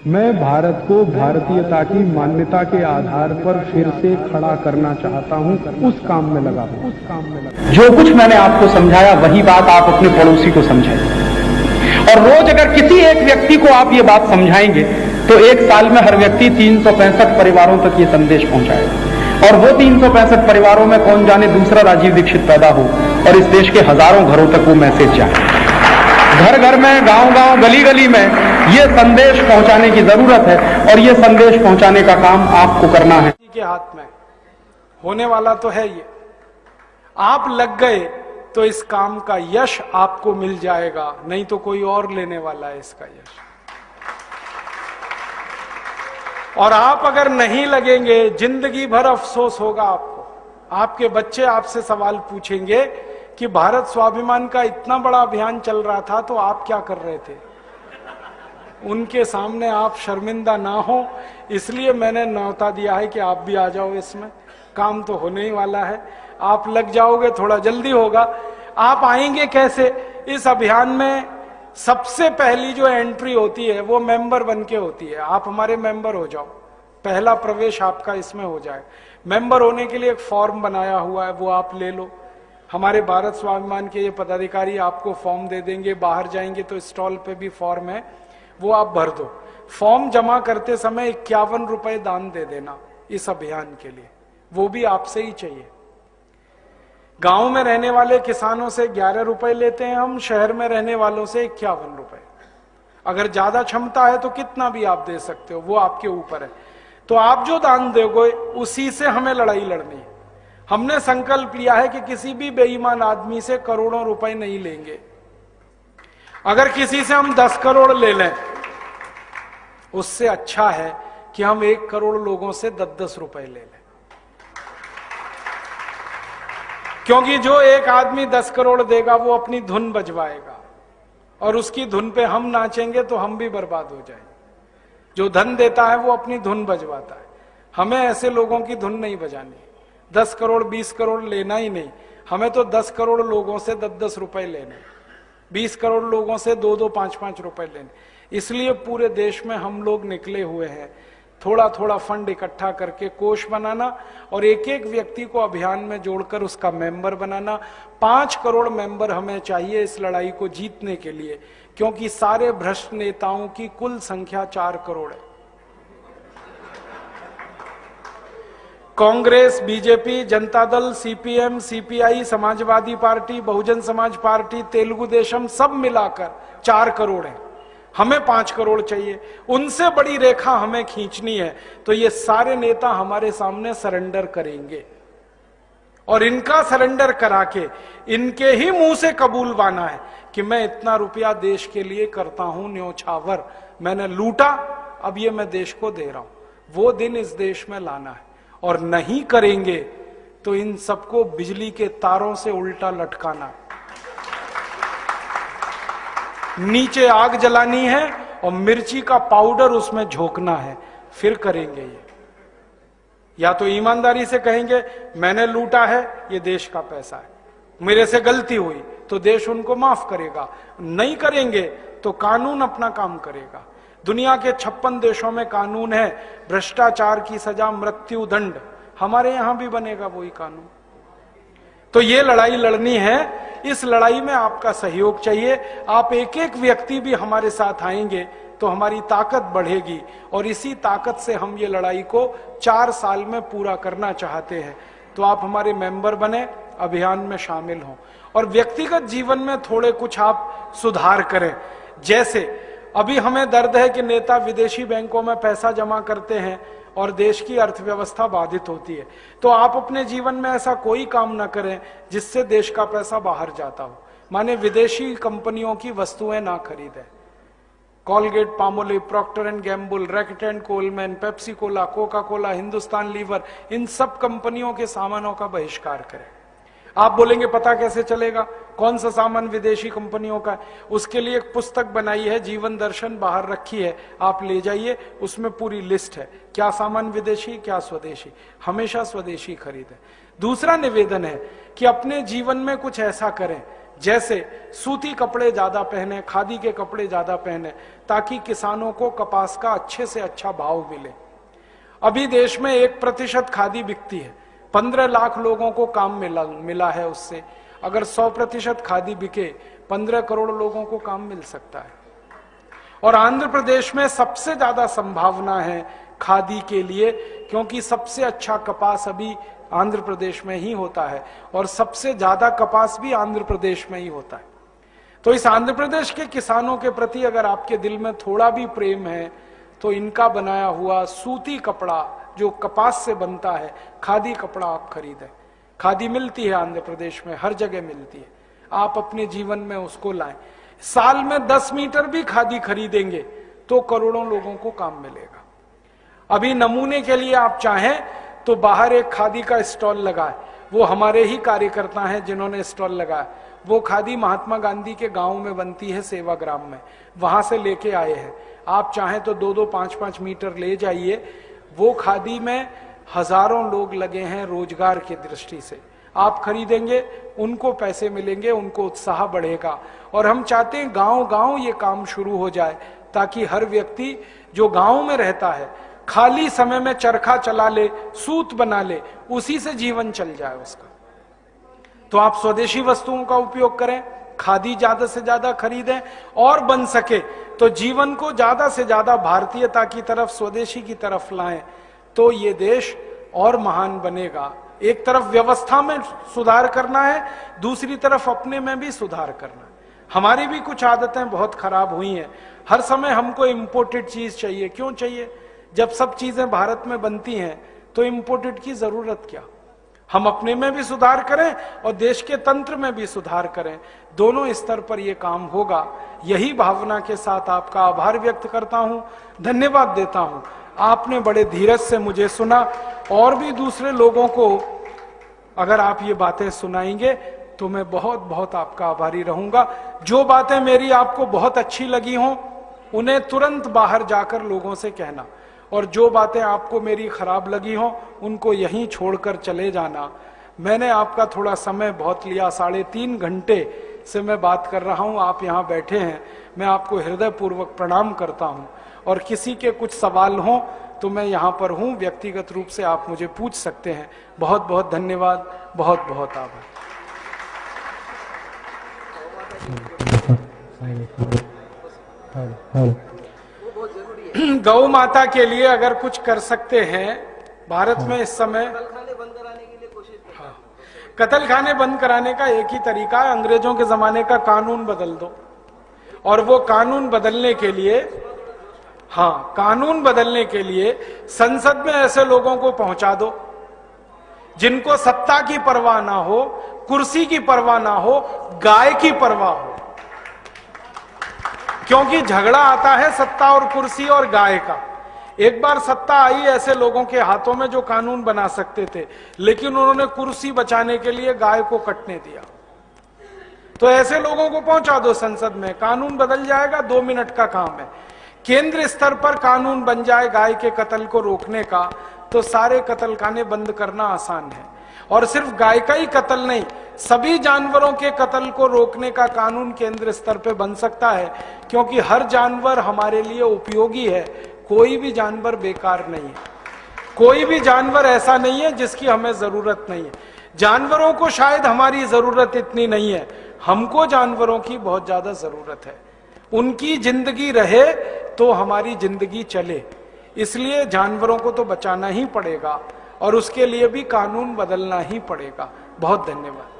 मैं भारत को भारतीयता की मान्यता के आधार पर फिर से खड़ा करना चाहता हूं, उस काम में लगा हूं। जो कुछ मैंने आपको समझाया वही बात आप अपने पड़ोसी को समझाइए, और रोज अगर किसी एक व्यक्ति को आप ये बात समझाएंगे तो एक साल में हर व्यक्ति 365 परिवारों तक ये संदेश पहुंचाएगा, और वो 365 परिवारों में कौन जाने दूसरा राजीव दीक्षित पैदा हो और इस देश के हजारों घरों तक वो मैसेज जाए। घर घर में, गांव गांव, गली गली में ये संदेश पहुंचाने की जरूरत है, और ये संदेश पहुंचाने का काम आपको करना है। के हाथ में होने वाला तो है ये, आप लग गए तो इस काम का यश आपको मिल जाएगा, नहीं तो कोई और लेने वाला है इसका यश। और आप अगर नहीं लगेंगे, जिंदगी भर अफसोस होगा आपको। आपके बच्चे आपसे सवाल पूछेंगे कि भारत स्वाभिमान का इतना बड़ा अभियान चल रहा था तो आप क्या कर रहे थे। उनके सामने आप शर्मिंदा ना हो, इसलिए मैंने न्योता दिया है कि आप भी आ जाओ इसमें। काम तो होने ही वाला है, आप लग जाओगे, थोड़ा जल्दी होगा। आप आएंगे कैसे इस अभियान में? सबसे पहली जो एंट्री होती है वो मेंबर बन के होती है। आप हमारे मेंबर हो जाओ, पहला प्रवेश आपका इसमें हो जाए। मेंबर होने के लिए एक फॉर्म बनाया हुआ है, वो आप ले लो। हमारे भारत स्वाभिमान के ये पदाधिकारी आपको फॉर्म दे देंगे। बाहर जाएंगे तो स्टॉल पे भी फॉर्म है, वो आप भर दो। फॉर्म जमा करते समय 51 रुपए दान दे देना इस अभियान के लिए, वो भी आपसे ही चाहिए। गांव में रहने वाले किसानों से 11 रुपए लेते हैं हम, शहर में रहने वालों से 51 रुपए। अगर ज्यादा क्षमता है तो कितना भी आप दे सकते हो, वो आपके ऊपर है। तो आप जो दान दोगे उसी से हमें लड़ाई लड़नी है। हमने संकल्प लिया है कि किसी भी बेईमान आदमी से करोड़ों रुपए नहीं लेंगे। अगर किसी से हम 10 करोड़ ले लें, उससे अच्छा है कि हम 1 करोड़ लोगों से 10-10 रुपए ले लें। क्योंकि जो एक आदमी 10 करोड़ देगा वो अपनी धुन बजवाएगा, और उसकी धुन पे हम नाचेंगे तो हम भी बर्बाद हो जाएंगे। जो धन देता है वो अपनी धुन बजवाता है। हमें ऐसे लोगों की धुन नहीं बजानी। 10 करोड़ 20 करोड़ लेना ही नहीं, हमें तो 10 करोड़ लोगों से 10-10 रुपए लेने, 20 करोड़ लोगों से 2-2, 5-5 रुपए लेने। इसलिए पूरे देश में हम लोग निकले हुए हैं, थोड़ा थोड़ा फंड इकट्ठा करके कोष बनाना, और एक एक व्यक्ति को अभियान में जोड़कर उसका मेंबर बनाना। 5 करोड़ मेंबर हमें चाहिए इस लड़ाई को जीतने के लिए, क्योंकि सारे भ्रष्ट नेताओं की कुल संख्या 4 करोड़ है। Congress, BJP, Janata Dal, CPM, CPI, Samajwadi party, Bahujan Samaj party, Telugu Desam, सब मिलाकर 4 करोड़ है। हमें 5 करोड़ चाहिए, उनसे बड़ी रेखा हमें खींचनी है। तो ये सारे नेता हमारे सामने सरेंडर करेंगे, और इनका सरेंडर करा के इनके ही मुंह से कबूलवाना है कि मैं इतना रुपया देश के लिए करता हूं न्योछावर, मैंने लूटा, अब ये मैं देश को दे रहा हूं। वो दिन इस देश में लाना है, और नहीं करेंगे तो इन सबको बिजली के तारों से उल्टा लटकाना, नीचे आग जलानी है और मिर्ची का पाउडर उसमें झोंकना है, फिर करेंगे ये। या तो ईमानदारी से कहेंगे मैंने लूटा है, ये देश का पैसा है, मेरे से गलती हुई, तो देश उनको माफ करेगा। नहीं करेंगे तो कानून अपना काम करेगा। दुनिया के 56 देशों में कानून है, भ्रष्टाचार की सजा मृत्यु दंड। हमारे यहां भी बनेगा वही कानून। तो ये लड़ाई लड़नी है, इस लड़ाई में आपका सहयोग चाहिए। आप एक एक व्यक्ति भी हमारे साथ आएंगे तो हमारी ताकत बढ़ेगी, और इसी ताकत से हम ये लड़ाई को 4 साल में पूरा करना चाहते हैं। तो आप हमारे मेंबर बने, अभियान में शामिल हों, और व्यक्तिगत जीवन में थोड़े कुछ आप सुधार करें। जैसे अभी हमें दर्द है कि नेता विदेशी बैंकों में पैसा जमा करते हैं और देश की अर्थव्यवस्था बाधित होती है। तो आप अपने जीवन में ऐसा कोई काम ना करें जिससे देश का पैसा बाहर जाता हो। माने विदेशी कंपनियों की वस्तुएं ना खरीदें। Colgate, Palmolive, Procter and Gamble, Reckitt and Colman, Pepsi Cola, Coca Cola, Hindustan Lever, इन सब कंपनियों के सामानों का बहिष्कार करें। आप बोलेंगे पता कैसे चलेगा कौन सा सामान विदेशी कंपनियों का है? उसके लिए एक पुस्तक बनाई है, जीवन दर्शन, बाहर रखी है, आप ले जाइए, उसमें पूरी लिस्ट है, क्या सामान विदेशी क्या स्वदेशी। हमेशा स्वदेशी खरीदें। दूसरा निवेदन है कि अपने जीवन में कुछ ऐसा करें जैसे सूती कपड़े ज्यादा पहने, खादी के कपड़े ज्यादा पहने, ताकि किसानों को कपास का अच्छे से अच्छा भाव मिले। अभी देश में 1% खादी बिकती है, 15 लाख लोगों को काम मिला है उससे। अगर 100% खादी बिके, 15 करोड़ लोगों को काम मिल सकता है। और आंध्र प्रदेश में सबसे ज्यादा संभावना है खादी के लिए, क्योंकि सबसे अच्छा कपास अभी आंध्र प्रदेश में ही होता है और सबसे ज्यादा कपास भी आंध्र प्रदेश में ही होता है। तो इस आंध्र प्रदेश के किसानों के प्रति अगर आपके दिल में थोड़ा भी प्रेम है, तो इनका बनाया हुआ सूती कपड़ा जो कपास से बनता है, खादी कपड़ा आप खरीदें। खादी मिलती है आंध्र प्रदेश में, हर जगह मिलती है, आप अपने जीवन में उसको लाएं। साल में 10 मीटर भी खादी खरीदेंगे तो करोड़ों लोगों को काम मिलेगा। अभी नमूने के लिए आप चाहें तो बाहर एक खादी का स्टॉल लगाए, वो हमारे ही कार्यकर्ता हैं जिन्होंने स्टॉल लगाया। वो खादी महात्मा गांधी के गांव में बनती है, सेवाग्राम में, वहां से लेके आए हैं। आप चाहें तो 2-2, 5-5 मीटर ले जाइए। वो खादी में हजारों लोग लगे हैं रोजगार की दृष्टि से। आप खरीदेंगे, उनको पैसे मिलेंगे, उनको उत्साह बढ़ेगा। और हम चाहते हैं गांव गांव ये काम शुरू हो जाए, ताकि हर व्यक्ति जो गांव में रहता है खाली समय में चरखा चला ले, सूत बना ले, उसी से जीवन चल जाए उसका। तो आप स्वदेशी वस्तुओं का उपयोग करें, खादी ज्यादा से ज्यादा खरीदें, और बन सके तो जीवन को ज्यादा से ज्यादा भारतीयता की तरफ, स्वदेशी की तरफ लाएं, तो ये देश और महान बनेगा। एक तरफ व्यवस्था में सुधार करना है, दूसरी तरफ अपने में भी सुधार करना है। हमारी भी कुछ आदतें बहुत खराब हुई हैं। हर समय हमको इंपोर्टेड चीज चाहिए। क्यों चाहिए? जब सब चीजें भारत में बनती हैं तो इंपोर्टेड की जरूरत क्या? हम अपने में भी सुधार करें और देश के तंत्र में भी सुधार करें, दोनों स्तर पर यह काम होगा। यही भावना के साथ आपका आभार व्यक्त करता हूं, धन्यवाद देता हूं। आपने बड़े धीरज से मुझे सुना, और भी दूसरे लोगों को अगर आप ये बातें सुनाएंगे तो मैं बहुत बहुत आपका आभारी रहूंगा। जो बातें मेरी आपको बहुत अच्छी लगी हों, उन्हें तुरंत बाहर जाकर लोगों से कहना, और जो बातें आपको मेरी खराब लगी हों, उनको यहीं छोड़कर चले जाना। मैंने आपका थोड़ा समय बहुत लिया, 3.5 घंटे से मैं बात कर रहा हूं, आप यहां बैठे हैं। मैं आपको हृदयपूर्वक प्रणाम करता हूं, और किसी के कुछ सवाल हों तो मैं यहां पर हूं, व्यक्तिगत रूप से आप मुझे पूछ सकते हैं। बहुत बहुत धन्यवाद, बहुत बहुत आभार। गौ माता के लिए अगर कुछ कर सकते हैं भारत में इस समय, कत्ल खाने बंद कराने का एक ही तरीका है, अंग्रेजों के जमाने का कानून बदल दो। और वो कानून बदलने के लिए, कानून बदलने के लिए संसद में ऐसे लोगों को पहुंचा दो जिनको सत्ता की परवाह ना हो, कुर्सी की परवाह ना हो, गाय की परवाह हो। क्योंकि झगड़ा आता है सत्ता और कुर्सी और गाय का। एक बार सत्ता आई ऐसे लोगों के हाथों में जो कानून बना सकते थे, लेकिन उन्होंने कुर्सी बचाने के लिए गाय को कटने दिया। तो ऐसे लोगों को पहुंचा दो संसद में, कानून बदल जाएगा, 2 मिनट का काम है। केंद्र स्तर पर कानून बन जाए गाय के कत्ल को रोकने का, तो सारे कत्ल खाने बंद करना आसान है। और सिर्फ गाय का ही कत्ल नहीं, सभी जानवरों के कत्ल को रोकने का कानून केंद्र स्तर पे बन सकता है, क्योंकि हर जानवर हमारे लिए उपयोगी है। कोई भी जानवर बेकार नहीं है, कोई भी जानवर ऐसा नहीं है जिसकी हमें जरूरत नहीं है। जानवरों को शायद हमारी जरूरत इतनी नहीं है, हमको जानवरों की बहुत ज्यादा जरूरत है। उनकी जिंदगी रहे तो हमारी जिंदगी चले, इसलिए जानवरों को तो बचाना ही पड़ेगा, और उसके लिए भी कानून बदलना ही पड़ेगा। बहुत धन्यवाद।